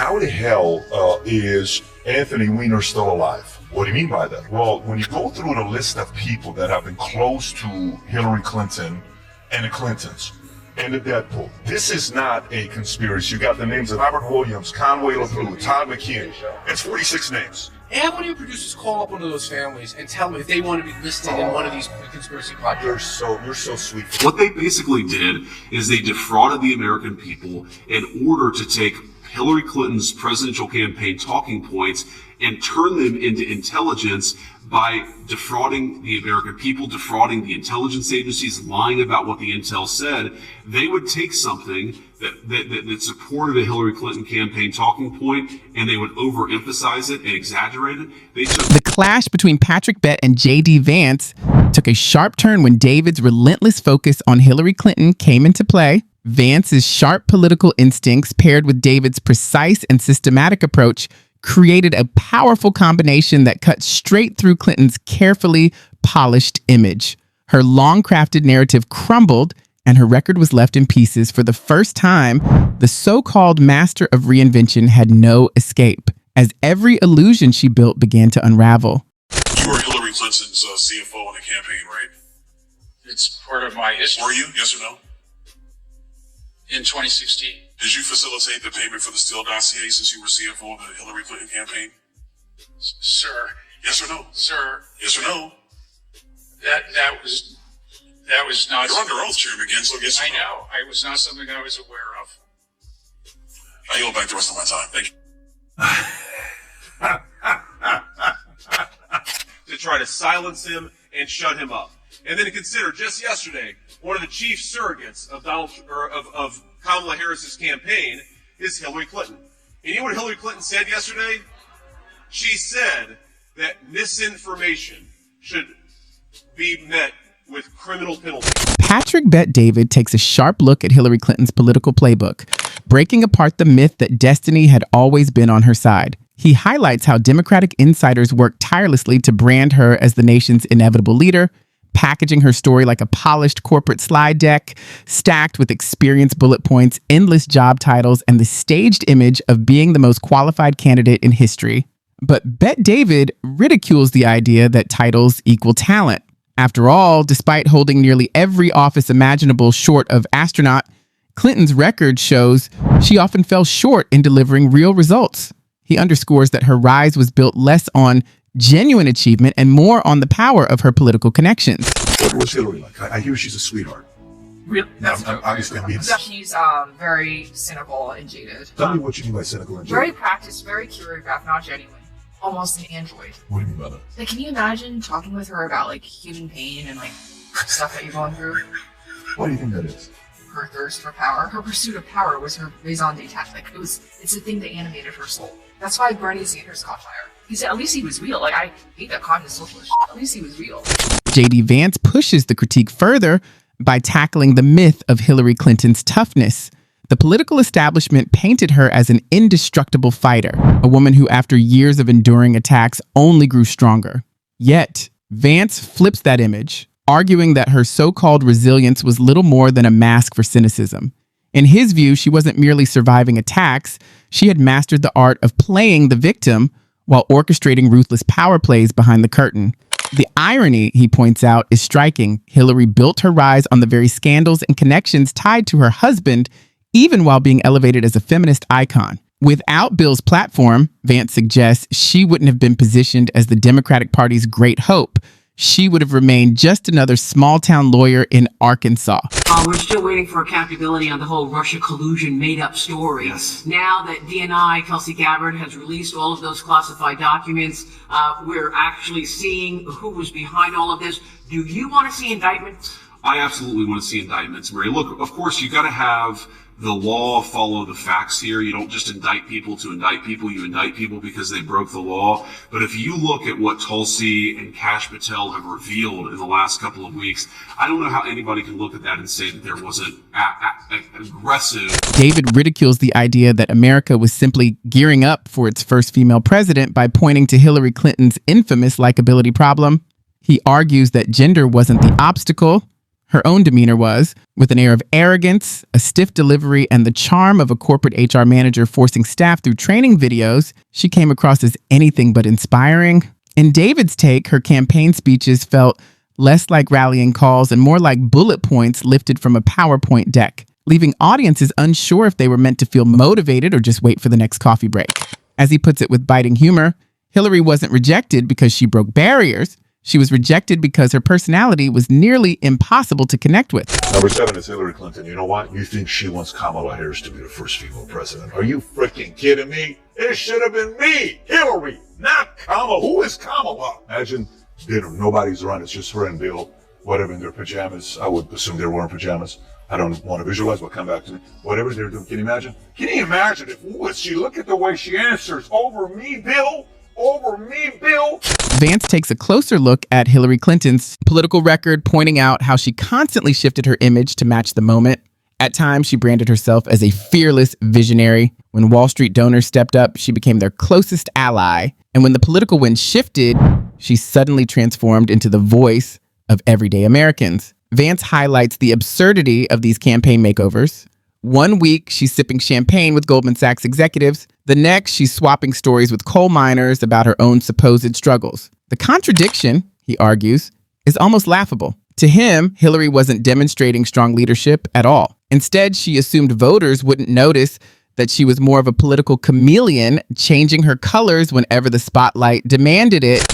how the hell is Anthony Weiner still alive? What do you mean by that? Well, when you go through the list of people that have been close to Hillary Clinton and the Clintons and the Deadpool, this is not a conspiracy. You got the names of Robert Williams, Conway LaBlue, Todd McKeon. It's 46 names. Have one of your producers call up one of those families and tell them if they want to be listed in one of these conspiracy projects. You're so sweet. What they basically did is they defrauded the American people in order to take Hillary Clinton's presidential campaign talking points and turn them into intelligence by defrauding the American people, defrauding the intelligence agencies, lying about what the intel said. They would take something that supported a Hillary Clinton campaign talking point, and they would overemphasize it and exaggerate it. The clash between Patrick Bet and JD Vance took a sharp turn when David's relentless focus on Hillary Clinton came into play. Vance's sharp political instincts paired with David's precise and systematic approach created a powerful combination that cut straight through Clinton's carefully polished image. Her long-crafted narrative crumbled, and her record was left in pieces. For the first time, the so-called master of reinvention had no escape, as every illusion she built began to unravel. You were Hillary Clinton's CFO in the campaign, right? It's part of my history. Were you? Yes or no? In 2016. Did you facilitate the payment for the Steele dossier since you were CFO of the Hillary Clinton campaign? Sir. Yes or no? Sir. Yes or no? That was not. You're under oath, Chairman again, so yes or no? I know. It was not something I was aware of. I yield back the rest of my time. Thank you. To try to silence him and shut him up. And then to consider, just yesterday, one of the chief surrogates of of Kamala Harris's campaign is Hillary Clinton. And you know what Hillary Clinton said yesterday? She said that misinformation should be met with criminal penalties. Patrick Bet-David takes a sharp look at Hillary Clinton's political playbook, breaking apart the myth that destiny had always been on her side. He highlights how Democratic insiders worked tirelessly to brand her as the nation's inevitable leader, packaging her story like a polished corporate slide deck, stacked with experience bullet points, endless job titles, and the staged image of being the most qualified candidate in history. But Bet-David ridicules the idea that titles equal talent. After all, despite holding nearly every office imaginable short of astronaut, Clinton's record shows she often fell short in delivering real results. He underscores that her rise was built less on genuine achievement and more on the power of her political connections. What's Hillary like? I hear she's a sweetheart. Really? Obviously, I mean, She's very cynical and jaded. tell me what you mean by cynical and Very jaded. practiced, very choreographed, not genuine. Almost an android. What do you mean by that? Like, can you imagine talking with her about like human pain and like stuff that you're going through? What do you think that is? Her thirst for power, her pursuit of power was her raison d'etre. Like, it's a thing that animated her soul. That's why Bernie Sanders caught fire. He said, at least he was real. Like, I hate that communist socialist shit. At least he was real. JD Vance pushes the critique further by tackling the myth of Hillary Clinton's toughness. The political establishment painted her as an indestructible fighter, a woman who, after years of enduring attacks, only grew stronger. Yet, Vance flips that image, arguing that her so-called resilience was little more than a mask for cynicism. In his view, she wasn't merely surviving attacks, she had mastered the art of playing the victim while orchestrating ruthless power plays behind the curtain. The irony, he points out, is striking. Hillary built her rise on the very scandals and connections tied to her husband, even while being elevated as a feminist icon. Without Bill's platform, Vance suggests, she wouldn't have been positioned as the Democratic Party's great hope. She would have remained just another small-town lawyer in Arkansas. We're still waiting for accountability on the whole Russia collusion made-up story. Yes. Now that DNI, Tulsi Gabbard, has released all of those classified documents, we're actually seeing who was behind all of this. Do you want to see indictments? I absolutely want to see indictments, Maria. Look, of course, you got to have the law follow the facts here. You don't just indict people to indict people. You indict people because they broke the law. But if you look at what Tulsi and Kash Patel have revealed in the last couple of weeks, I don't know how anybody can look at that and say that there wasn't aggressive. David ridicules the idea that America was simply gearing up for its first female president by pointing to Hillary Clinton's infamous likability problem. He argues that gender wasn't the obstacle, her own demeanor was. With an air of arrogance, a stiff delivery, and the charm of a corporate HR manager forcing staff through training videos, she came across as anything but inspiring. In David's take, her campaign speeches felt less like rallying calls and more like bullet points lifted from a PowerPoint deck, leaving audiences unsure if they were meant to feel motivated or just wait for the next coffee break. As he puts it with biting humor, Hillary wasn't rejected because she broke barriers. She was rejected because her personality was nearly impossible to connect with. Number 7 is Hillary Clinton. You know what? You think she wants Kamala Harris to be the first female president. Are you freaking kidding me? It should have been me, Hillary, not Kamala. Who is Kamala? Imagine nobody's around. It's just her and Bill, whatever, in their pajamas. I would assume they're wearing pajamas. I don't want to visualize, but come back to me. Whatever they're doing, can you imagine? Can you imagine if who was she? Look at the way she answers. Over me, Bill. Over me, Bill. Vance takes a closer look at Hillary Clinton's political record, pointing out how she constantly shifted her image to match the moment. At times, she branded herself as a fearless visionary. When Wall Street donors stepped up, she became their closest ally. And when the political wind shifted, she suddenly transformed into the voice of everyday Americans. Vance highlights the absurdity of these campaign makeovers. One week, she's sipping champagne with Goldman Sachs executives. The next, she's swapping stories with coal miners about her own supposed struggles. The contradiction, he argues, is almost laughable. To him, Hillary wasn't demonstrating strong leadership at all. Instead, she assumed voters wouldn't notice that she was more of a political chameleon, changing her colors whenever the spotlight demanded it.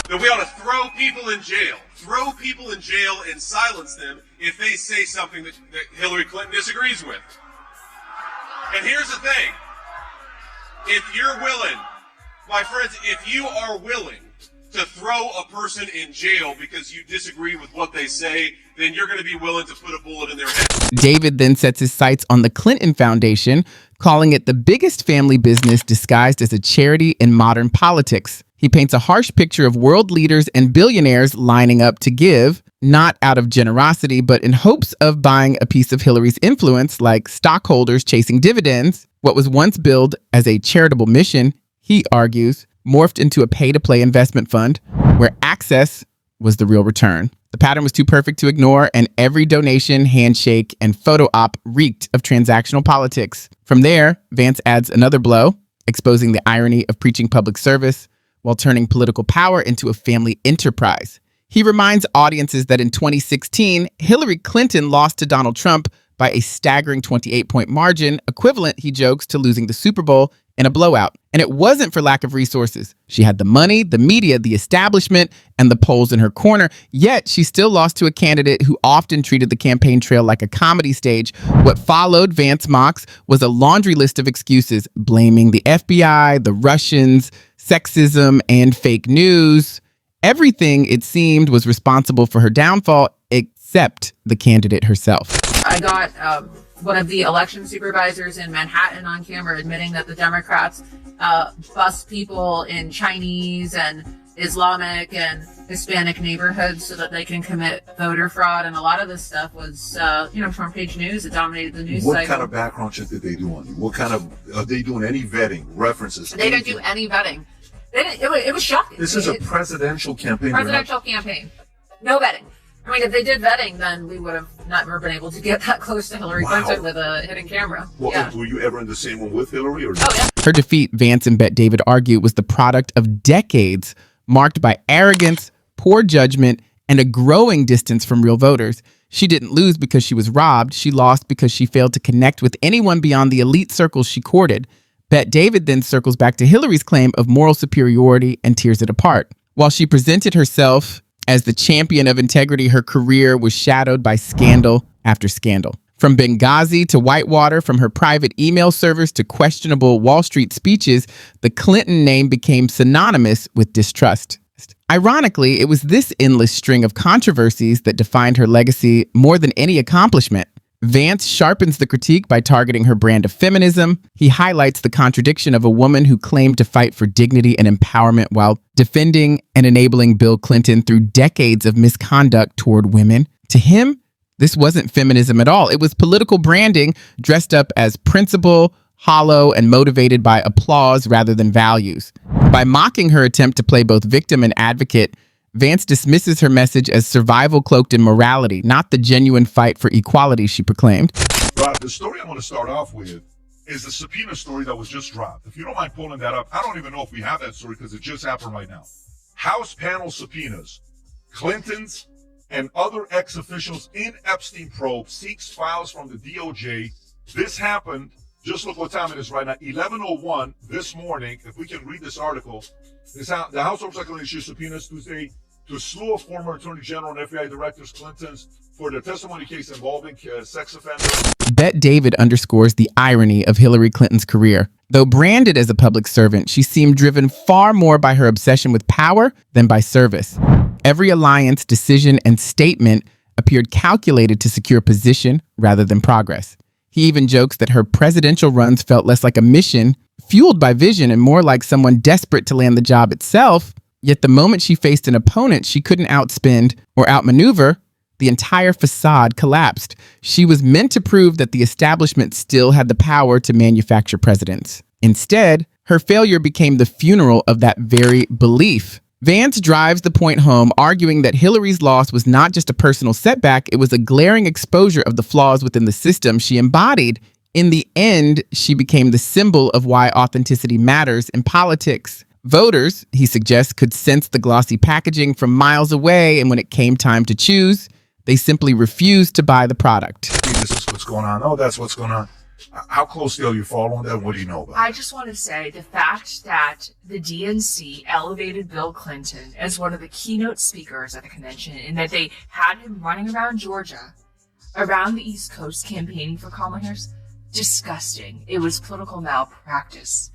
That we ought to throw people in jail. Throw people in jail and silence them if they say something that Hillary Clinton disagrees with. And here's the thing. If you're willing, my friends, if you are willing to throw a person in jail because you disagree with what they say, then you're going to be willing to put a bullet in their head. David then sets his sights on the Clinton Foundation, calling it the biggest family business disguised as a charity in modern politics. He paints a harsh picture of world leaders and billionaires lining up to give, not out of generosity, but in hopes of buying a piece of Hillary's influence, like stockholders chasing dividends. What was once billed as a charitable mission, he argues, morphed into a pay-to-play investment fund where access was the real return. The pattern was too perfect to ignore, and every donation, handshake, and photo op reeked of transactional politics. From there, Vance adds another blow, exposing the irony of preaching public service while turning political power into a family enterprise. He reminds audiences that in 2016, Hillary Clinton lost to Donald Trump by a staggering 28-point margin, equivalent, he jokes, to losing the Super Bowl in a blowout. And it wasn't for lack of resources. She had the money, the media, the establishment, and the polls in her corner, yet she still lost to a candidate who often treated the campaign trail like a comedy stage. What followed, Vance mocks, was a laundry list of excuses, blaming the FBI, the Russians, sexism, and fake news. Everything, it seemed, was responsible for her downfall, except the candidate herself. I got one of the election supervisors in Manhattan on camera admitting that the Democrats bust people in Chinese and Islamic and Hispanic neighborhoods so that they can commit voter fraud. And a lot of this stuff was, front page news. It dominated the news cycle. What kind of background check did they do on you? What kind of, are they doing any vetting, references? They didn't do any vetting. It was shocking. This is a presidential campaign. Presidential campaign. No vetting. I mean, if they did vetting, then we would have never been able to get that close to Hillary Clinton with a hidden camera. Well, yeah. Were you ever in the same room with Hillary? Or Oh, yeah. Her defeat, Vance and Bet-David argue, was the product of decades marked by arrogance, poor judgment, and a growing distance from real voters. She didn't lose because she was robbed. She lost because she failed to connect with anyone beyond the elite circles she courted. Bet-David then circles back to Hillary's claim of moral superiority and tears it apart. While she presented herself as the champion of integrity, her career was shadowed by scandal after scandal. From Benghazi to Whitewater, from her private email servers to questionable Wall Street speeches, the Clinton name became synonymous with distrust. Ironically, it was this endless string of controversies that defined her legacy more than any accomplishment. Vance sharpens the critique by targeting her brand of feminism. He highlights the contradiction of a woman who claimed to fight for dignity and empowerment while defending and enabling Bill Clinton through decades of misconduct toward women. To him, this wasn't feminism at all. It was political branding dressed up as principle, hollow, and motivated by applause rather than values. By mocking her attempt to play both victim and advocate, Vance dismisses her message as survival cloaked in morality, not the genuine fight for equality she proclaimed. Rob, the story I want to start off with is the subpoena story that was just dropped. If you don't mind pulling that up, I don't even know if we have that story because it just happened right now. House panel subpoenas Clinton's and other ex-officials in Epstein probe, seeks files from the DOJ. This happened, just look what time it is right now, 11:01 this morning. If we can read this article, the House Oversight Committee issued subpoenas Tuesday to a slew of former Attorney General and FBI directors, Clinton's, for their testimony case involving sex offenders. Bet-David underscores the irony of Hillary Clinton's career. Though branded as a public servant, she seemed driven far more by her obsession with power than by service. Every alliance, decision, and statement appeared calculated to secure position rather than progress. He even jokes that her presidential runs felt less like a mission, fueled by vision, and more like someone desperate to land the job itself. Yet the moment she faced an opponent she couldn't outspend or outmaneuver, the entire facade collapsed. She was meant to prove that the establishment still had the power to manufacture presidents. Instead, her failure became the funeral of that very belief. Vance drives the point home, arguing that Hillary's loss was not just a personal setback, it was a glaring exposure of the flaws within the system she embodied. In the end, she became the symbol of why authenticity matters in politics. Voters, he suggests, could sense the glossy packaging from miles away, and when it came time to choose, they simply refused to buy the product. This is what's going on. Oh, that's what's going on. How closely are you following that? What do you know about it? I just want to say the fact that the DNC elevated Bill Clinton as one of the keynote speakers at the convention and that they had him running around Georgia, around the East Coast campaigning for Kamala Harris, disgusting. It was political malpractice.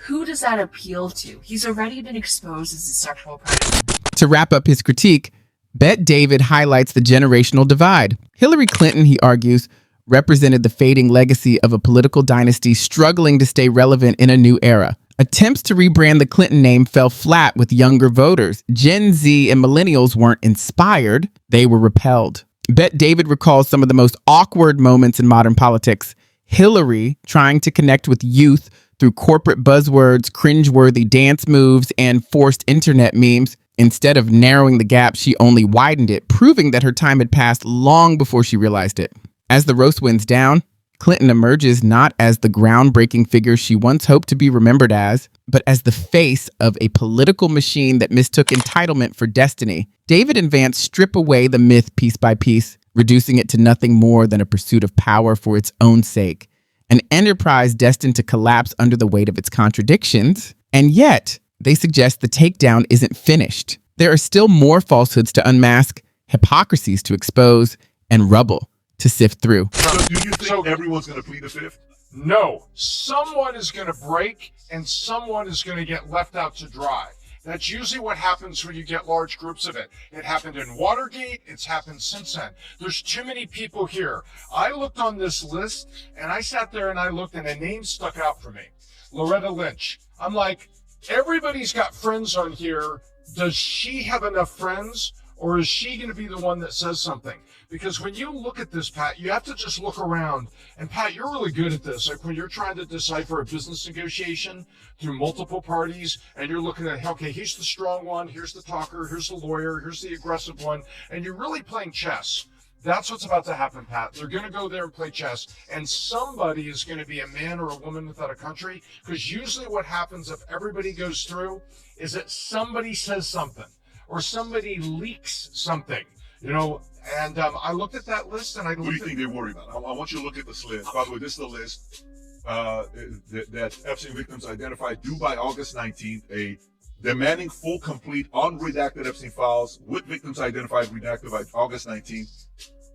Who does that appeal to? He's already been exposed as a sexual predator. To wrap up his critique, Bet-David highlights the generational divide. Hillary Clinton, he argues, represented the fading legacy of a political dynasty struggling to stay relevant in a new era. Attempts to rebrand the Clinton name fell flat with younger voters. Gen Z and millennials weren't inspired, they were repelled. Bet-David recalls some of the most awkward moments in modern politics. Hillary trying to connect with youth through corporate buzzwords, cringeworthy dance moves, and forced internet memes. Instead of narrowing the gap, she only widened it, proving that her time had passed long before she realized it. As the roast winds down, Clinton emerges not as the groundbreaking figure she once hoped to be remembered as, but as the face of a political machine that mistook entitlement for destiny. David and Vance strip away the myth piece by piece, reducing it to nothing more than a pursuit of power for its own sake, an enterprise destined to collapse under the weight of its contradictions. And yet, they suggest the takedown isn't finished. There are still more falsehoods to unmask, hypocrisies to expose, and rubble to sift through. So do you think everyone's going to plead the fifth? No. Someone is going to break and someone is going to get left out to dry. That's usually what happens when you get large groups of it. It happened in Watergate. It's happened since then. There's too many people here. I looked on this list and I sat there and I looked and a name stuck out for me. Loretta Lynch. I'm like, everybody's got friends on here. Does she have enough friends? Or is she going to be the one that says something? Because when you look at this, Pat, you have to just look around. And Pat, you're really good at this. Like when you're trying to decipher a business negotiation through multiple parties, and you're looking at, okay, here's the strong one, here's the talker, here's the lawyer, here's the aggressive one, and you're really playing chess. That's what's about to happen, Pat. They're going to go there and play chess, and somebody is going to be a man or a woman without a country, because usually what happens if everybody goes through is that somebody says something, or somebody leaks something, you know. And I looked at that list, and I looked What do you think they worry about? I want you to look at this list. By the way, this is the list that Epstein victims identified due by August 19th, demanding full, complete, unredacted Epstein files with victims identified redacted by August 19th.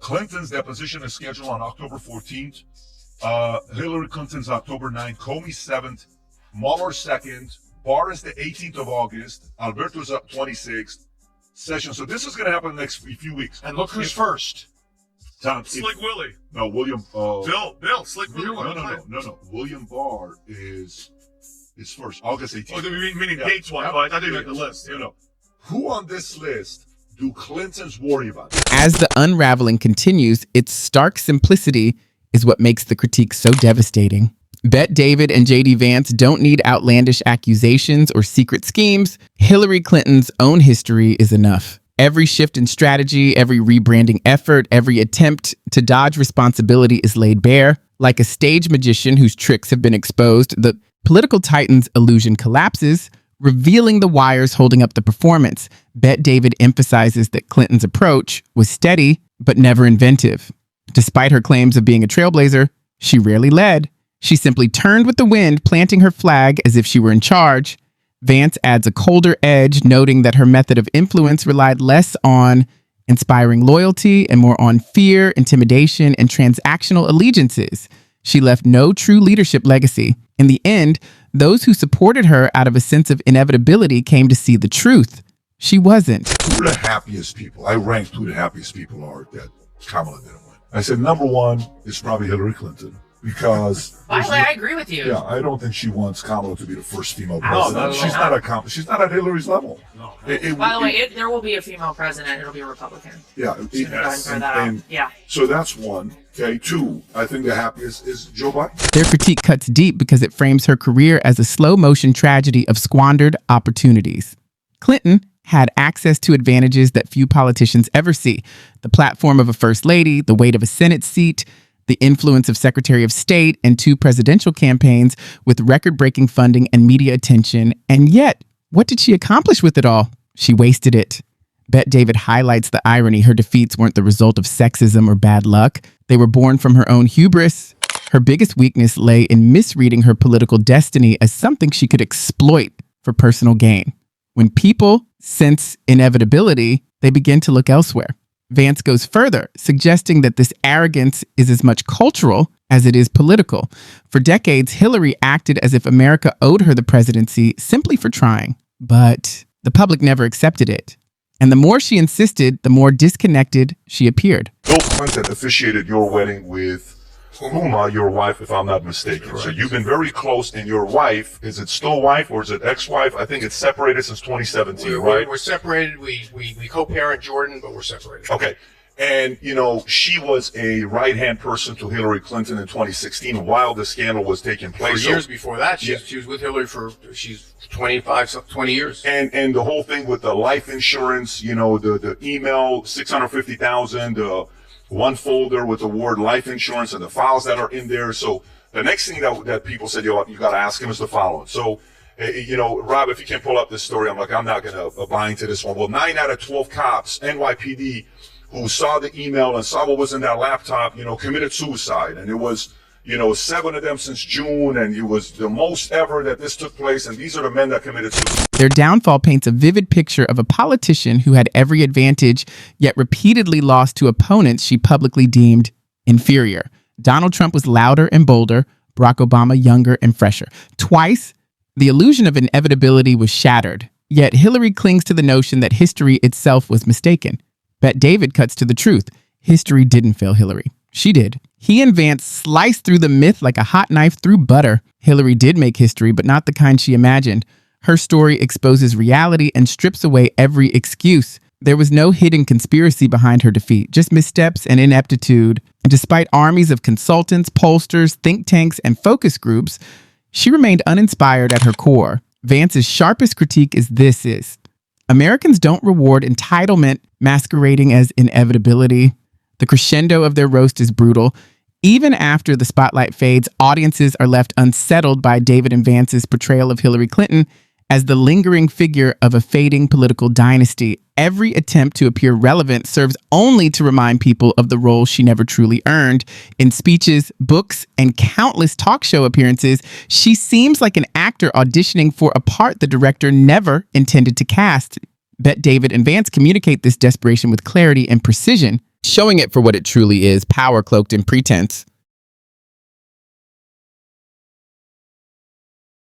Clinton's deposition is scheduled on October 14th. Hillary Clinton's October 9th. Comey's 7th. Mueller 2nd. Barr is the 18th of August. Alberto's up 26th. Session. So this is going to happen in the next few weeks. And look who's first. Tom, Slick Willie. No, William. Bill. Slick Willie. No. William Barr is first. August 18th. Oh, meaning Yeah. dates one. Yeah. I didn't make the list. No. Who on this list do Clintons worry about? As the unraveling continues, its stark simplicity is what makes the critique so devastating. Bet-David and JD Vance don't need outlandish accusations or secret schemes. Hillary Clinton's own history is enough. Every shift in strategy, every rebranding effort, every attempt to dodge responsibility is laid bare. Like a stage magician whose tricks have been exposed, the political titan's illusion collapses, revealing the wires holding up the performance. Bet-David emphasizes that Clinton's approach was steady, but never inventive. Despite her claims of being a trailblazer, she rarely led. She simply turned with the wind, planting her flag as if she were in charge. Vance adds a colder edge, noting that her method of influence relied less on inspiring loyalty and more on fear, intimidation, and transactional allegiances. She left no true leadership legacy. In the end, those who supported her out of a sense of inevitability came to see the truth. She wasn't. Who are the happiest people? I ranked who the happiest people are that Kamala didn't win. I said number one is probably Hillary Clinton. Because By the way, I agree with you. yeah, I don't think she wants Kamala to be the first female No, president. She's not at Hillary's level. No. By the way, there will be a female president. It'll be a Republican. Yeah, Go ahead and throw that out. Yeah. so that's one. Okay, two. I think the happiest is Joe Biden. Their critique cuts deep because it frames her career as a slow-motion tragedy of squandered opportunities. Clinton had access to advantages that few politicians ever see: the platform of a first lady, the weight of a Senate seat, the influence of Secretary of State, and 2 presidential campaigns with record-breaking funding and media attention. And yet, what did she accomplish with it all? She wasted it. Bet-David highlights the irony. Her defeats weren't the result of sexism or bad luck. They were born from her own hubris. Her biggest weakness lay in misreading her political destiny as something she could exploit for personal gain. When people sense inevitability, they begin to look elsewhere. Vance goes further, suggesting that this arrogance is as much cultural as it is political. For decades, Hillary acted as if America owed her the presidency simply for trying. But the public never accepted it. And the more she insisted, the more disconnected she appeared. Bill Clinton officiated your wedding with Uma, your wife, if I'm not mistaken. Correct. So you've been very close, and your wife, is it still wife or is it ex-wife? I think it's separated since 2017, right? We're separated. We co-parent Jordan, but we're separated. Okay. And, she was a right-hand person to Hillary Clinton in 2016 while the scandal was taking For place. years before that, she was with Hillary she's 20 years. And the whole thing with the life insurance, the email, 650,000, one folder with the word life insurance and the files that are in there. So the next thing that people said, you got to ask him is the following. So, Rob, if you can pull up this story, I'm not going to buy into this one. Well, 9 out of 12 cops, NYPD, who saw the email and saw what was in that laptop, committed suicide. And it was, 7 of them since June, and it was the most ever that this took place. And these are the men that committed suicide. Their downfall paints a vivid picture of a politician who had every advantage, yet repeatedly lost to opponents she publicly deemed inferior. Donald Trump was louder and bolder, Barack Obama younger and fresher. Twice, the illusion of inevitability was shattered, yet Hillary clings to the notion that history itself was mistaken. Bet-David cuts to the truth. History didn't fail Hillary. She did. He and Vance sliced through the myth like a hot knife through butter. Hillary did make history, but not the kind she imagined. Her story exposes reality and strips away every excuse. There was no hidden conspiracy behind her defeat, just missteps and ineptitude. And despite armies of consultants, pollsters, think tanks, and focus groups, she remained uninspired at her core. Vance's sharpest critique is this: Americans don't reward entitlement masquerading as inevitability. The crescendo of their roast is brutal. Even after the spotlight fades, audiences are left unsettled by David and Vance's portrayal of Hillary Clinton as the lingering figure of a fading political dynasty. Every attempt to appear relevant serves only to remind people of the role she never truly earned. In speeches, books, and countless talk show appearances, she seems like an actor auditioning for a part the director never intended to cast. Bet-David and Vance communicate this desperation with clarity and precision, showing it for what it truly is: power cloaked in pretense.